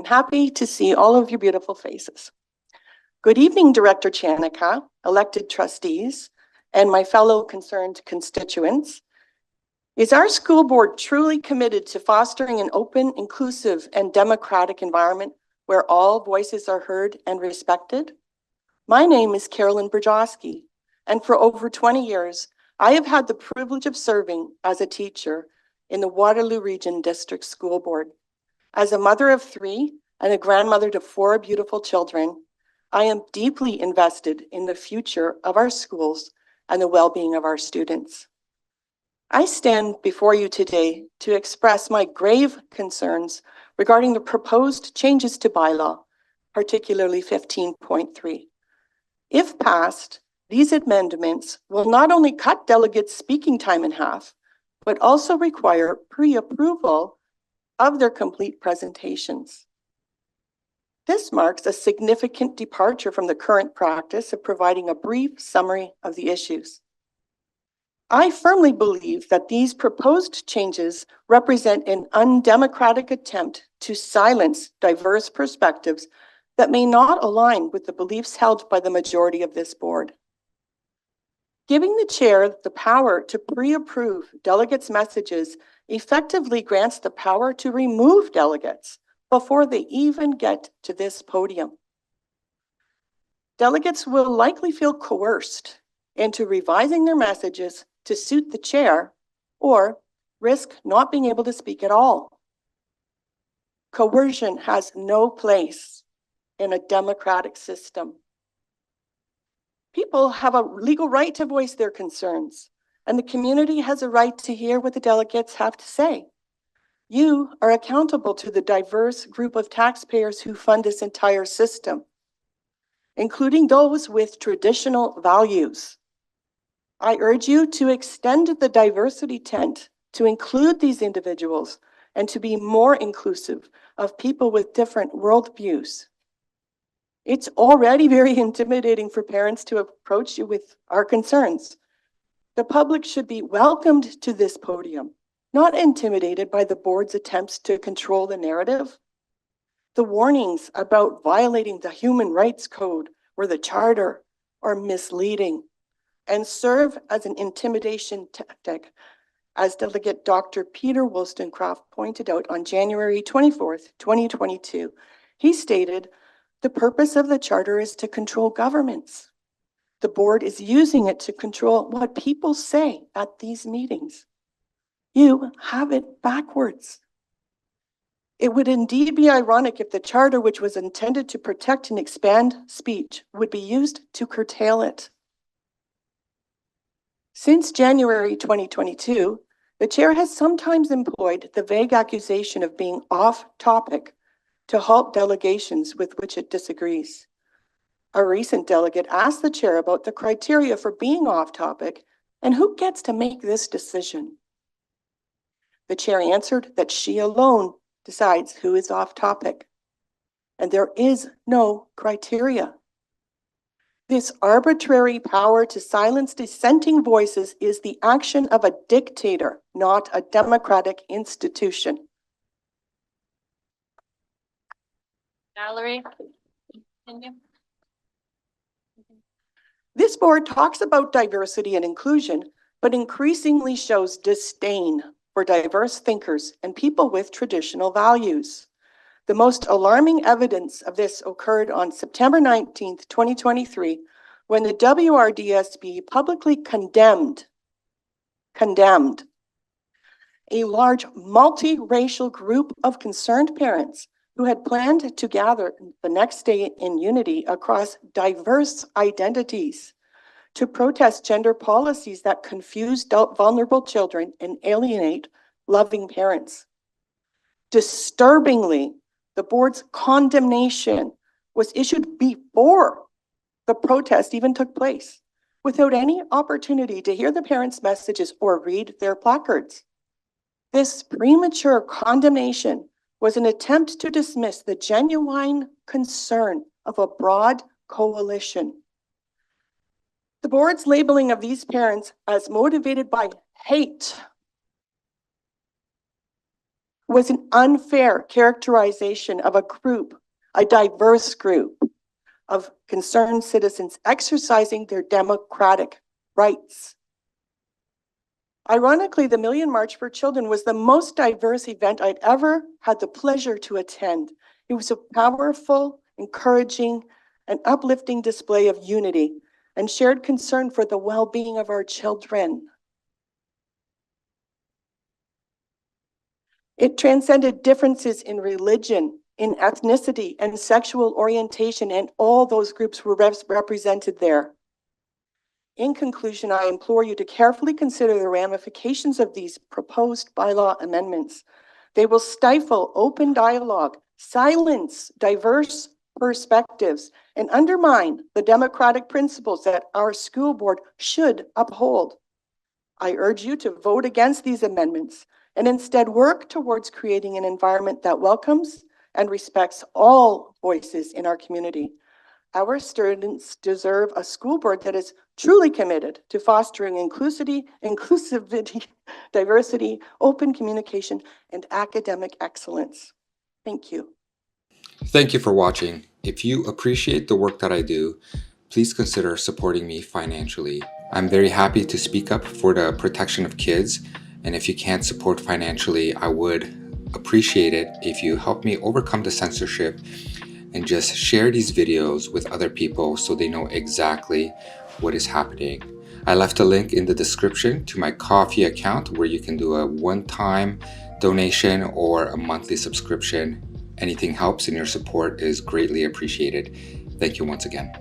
I'm happy to see all of your beautiful faces. Good evening, Director Chanika, elected trustees, and my fellow concerned constituents. Is our school board truly committed to fostering an open, inclusive, and democratic environment where all voices are heard and respected? My name is Carolyn Burjoski, and for over 20 years, I have had the privilege of serving as a teacher in the Waterloo Region District School Board. As a mother of 3 and a grandmother to 4 beautiful children, I am deeply invested in the future of our schools and the well-being of our students. I stand before you today to express my grave concerns regarding the proposed changes to bylaw, particularly 15.3. If passed, these amendments will not only cut delegates' speaking time in half, but also require pre-approval of their complete presentations. This marks a significant departure from the current practice of providing a brief summary of the issues. I firmly believe that these proposed changes represent an undemocratic attempt to silence diverse perspectives that may not align with the beliefs held by the majority of this board. Giving the chair the power to pre-approve delegates' messages effectively grants the power to remove delegates before they even get to this podium. Delegates will likely feel coerced into revising their messages to suit the chair or risk not being able to speak at all. Coercion has no place in a democratic system. People have a legal right to voice their concerns, and the community has a right to hear what the delegates have to say. You are accountable to the diverse group of taxpayers who fund this entire system, including those with traditional values. I urge you to extend the diversity tent to include these individuals and to be more inclusive of people with different worldviews. It's already very intimidating for parents to approach you with our concerns. The public should be welcomed to this podium, not intimidated by the board's attempts to control the narrative. The warnings about violating the Human Rights Code or the Charter are misleading and serve as an intimidation tactic, as Delegate Dr. Peter Wollstonecraft pointed out on January 24th, 2022. He stated, "The purpose of the Charter is to control governments. The board is using it to control what people say at these meetings. You have it backwards." It would indeed be ironic if the Charter, which was intended to protect and expand speech, would be used to curtail it. Since January 2022, the chair has sometimes employed the vague accusation of being off topic to halt delegations with which it disagrees. A recent delegate asked the chair about the criteria for being off topic and who gets to make this decision. The chair answered that she alone decides who is off topic, and there is no criteria. This arbitrary power to silence dissenting voices is the action of a dictator, not a democratic institution. Valerie, continue. This board talks about diversity and inclusion, but increasingly shows disdain for diverse thinkers and people with traditional values. The most alarming evidence of this occurred on September 19th, 2023, when the WRDSB publicly condemned a large multiracial group of concerned parents who had planned to gather the next day in unity across diverse identities to protest gender policies that confuse vulnerable children and alienate loving parents. Disturbingly, the board's condemnation was issued before the protest even took place, without any opportunity to hear the parents' messages or read their placards. This premature condemnation was an attempt to dismiss the genuine concern of a broad coalition. The board's labeling of these parents as motivated by hate was an unfair characterization of a group, a diverse group of concerned citizens exercising their democratic rights. Ironically, the Million March for Children was the most diverse event I'd ever had the pleasure to attend. It was a powerful, encouraging, and uplifting display of unity and shared concern for the well-being of our children. It transcended differences in religion, in ethnicity, and sexual orientation, and all those groups were represented there. In conclusion, I implore you to carefully consider the ramifications of these proposed bylaw amendments. They will stifle open dialogue, silence diverse perspectives, and undermine the democratic principles that our school board should uphold. I urge you to vote against these amendments and instead work towards creating an environment that welcomes and respects all voices in our community. Our students deserve a school board that is truly committed to fostering inclusivity, diversity, open communication, and academic excellence. Thank you. Thank you for watching. If you appreciate the work that I do, please consider supporting me financially. I'm very happy to speak up for the protection of kids, and if you can't support financially, I would appreciate it if you help me overcome the censorship and just share these videos with other people so they know exactly what is happening. I left a link in the description to my Ko-fi account where you can do a one-time donation or a monthly subscription. Anything helps and your support is greatly appreciated. Thank you once again.